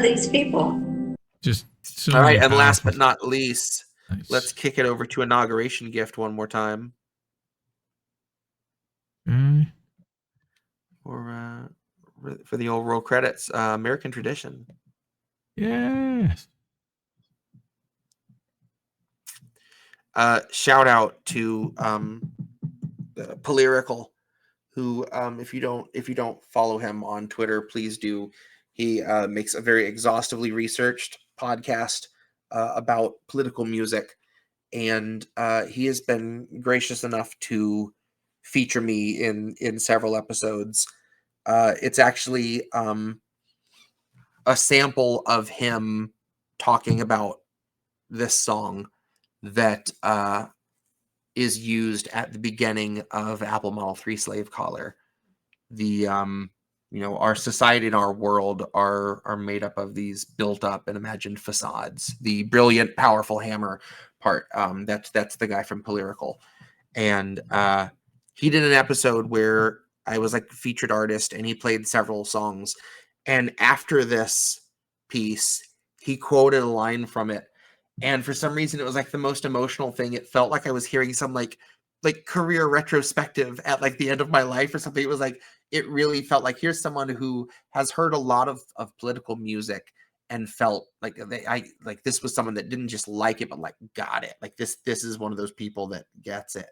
are these people? Just so all right, many and last powerful- but not least, Nice. let's kick it over to Inauguration Gift one more time. For the old roll credits, American Tradition. Yes. Shout out to Lyrical, who if you don't follow him on Twitter, please do. He makes a very exhaustively researched podcast about political music, and he has been gracious enough to feature me in several episodes. It's actually a sample of him talking about this song that is used at the beginning of Apple Model 3 Slave Collar. The our society and our world are made up of these built up and imagined facades. The brilliant, powerful hammer part, that's the guy from Lyrical. And he did an episode where I was like featured artist, and he played several songs. And after this piece, he quoted a line from it. And for some reason, it was like the most emotional thing. It felt like I was hearing some like career retrospective at like the end of my life or something. It was like, it really felt like here's someone who has heard a lot of political music and felt like this was someone that didn't just like it, but like got it. Like this is one of those people that gets it,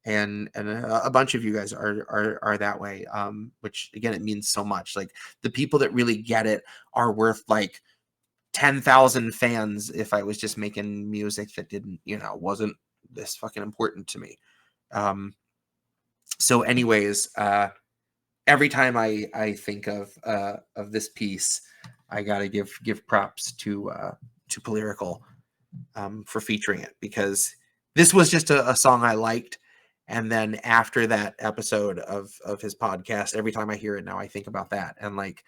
and a bunch of you guys are that way. Which again, it means so much. Like the people that really get it are worth like 10,000 fans if I was just making music that didn't, wasn't this fucking important to me. So anyways, every time I think of this piece, I gotta give props to Lyrical for featuring it, because this was just a song I liked. And then after that episode of his podcast, every time I hear it now, I think about that. And like,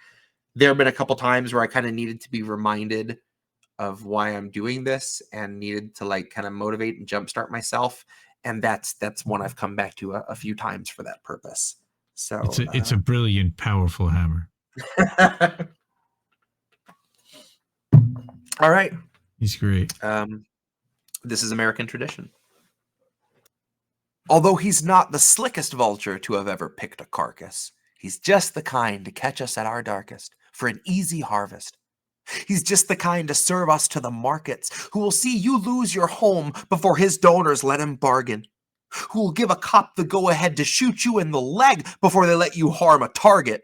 there have been a couple times where I kind of needed to be reminded of why I'm doing this and needed to like kind of motivate and jumpstart myself. And that's one I've come back to a few times for that purpose. So it's a brilliant, powerful hammer. All right. He's great. This is American Tradition. Although he's not the slickest vulture to have ever picked a carcass, he's just the kind to catch us at our darkest for an easy harvest. He's just the kind to serve us to the markets, who will see you lose your home before his donors let him bargain, who will give a cop the go-ahead to shoot you in the leg before they let you harm a target.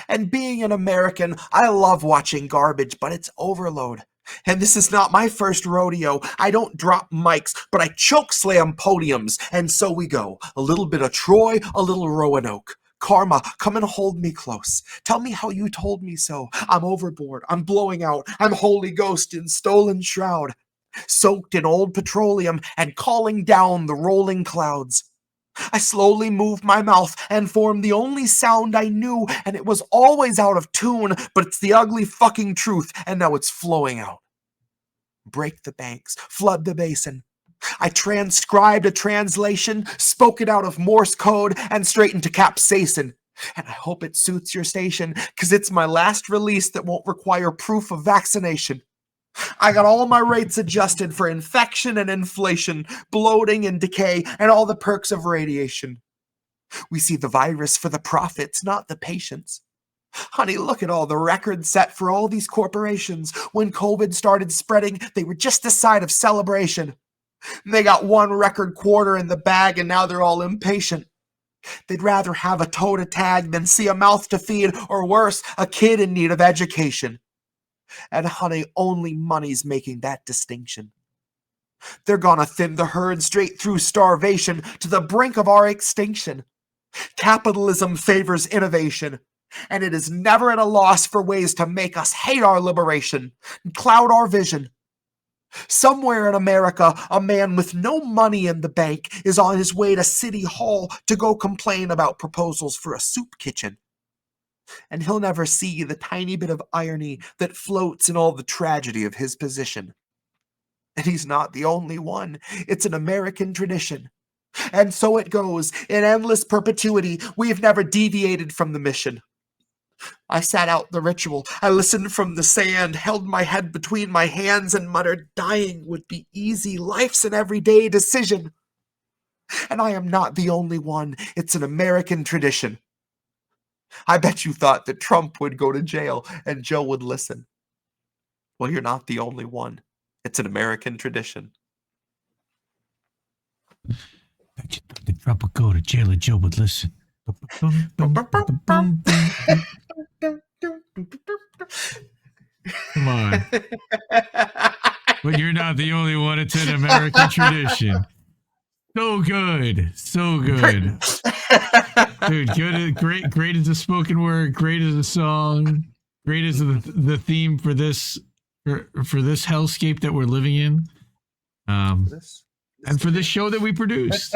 And being an American, I love watching garbage, but it's overload. And this is not my first rodeo. I don't drop mics, but I choke slam podiums. And so we go. A little bit of Troy, a little Roanoke. Karma, come and hold me close. Tell me how you told me so. I'm overboard. I'm blowing out. I'm Holy Ghost in stolen shroud, soaked in old petroleum and calling down the rolling clouds. I slowly moved my mouth and formed the only sound I knew, and it was always out of tune, but it's the ugly fucking truth, and now it's flowing out. Break the banks, flood the basin. I transcribed a translation, spoke it out of Morse code, and straight into capsaicin. And I hope it suits your station, 'cause it's my last release that won't require proof of vaccination. I got all my rates adjusted for infection and inflation, bloating and decay, and all the perks of radiation. We see the virus for the profits, not the patients. Honey, look at all the records set for all these corporations. When COVID started spreading, they were just the side of celebration. They got one record quarter in the bag, and now they're all impatient. They'd rather have a toe to tag than see a mouth to feed, or worse, a kid in need of education. And honey, only money's making that distinction. They're gonna thin the herd straight through starvation to the brink of our extinction. Capitalism favors innovation, and it is never at a loss for ways to make us hate our liberation and cloud our vision. Somewhere in America, a man with no money in the bank is on his way to City Hall to go complain about proposals for a soup kitchen. And he'll never see the tiny bit of irony that floats in all the tragedy of his position. And he's not the only one. It's an American tradition. And so it goes, in endless perpetuity. We've never deviated from the mission. I sat out the ritual. I listened from the sand, held my head between my hands, and muttered, dying would be easy. Life's an everyday decision. And I am not the only one. It's an American tradition. I bet you thought that Trump would go to jail and Joe would listen. Well, you're not the only one. It's an American tradition. Bet you thought that Trump would go to jail and Joe would listen. Come on. But you're not the only one. It's an American tradition. So good. So good. Dude, great as a spoken word, great as a song, great as the theme for this hellscape that we're living in. And for this show that we produced.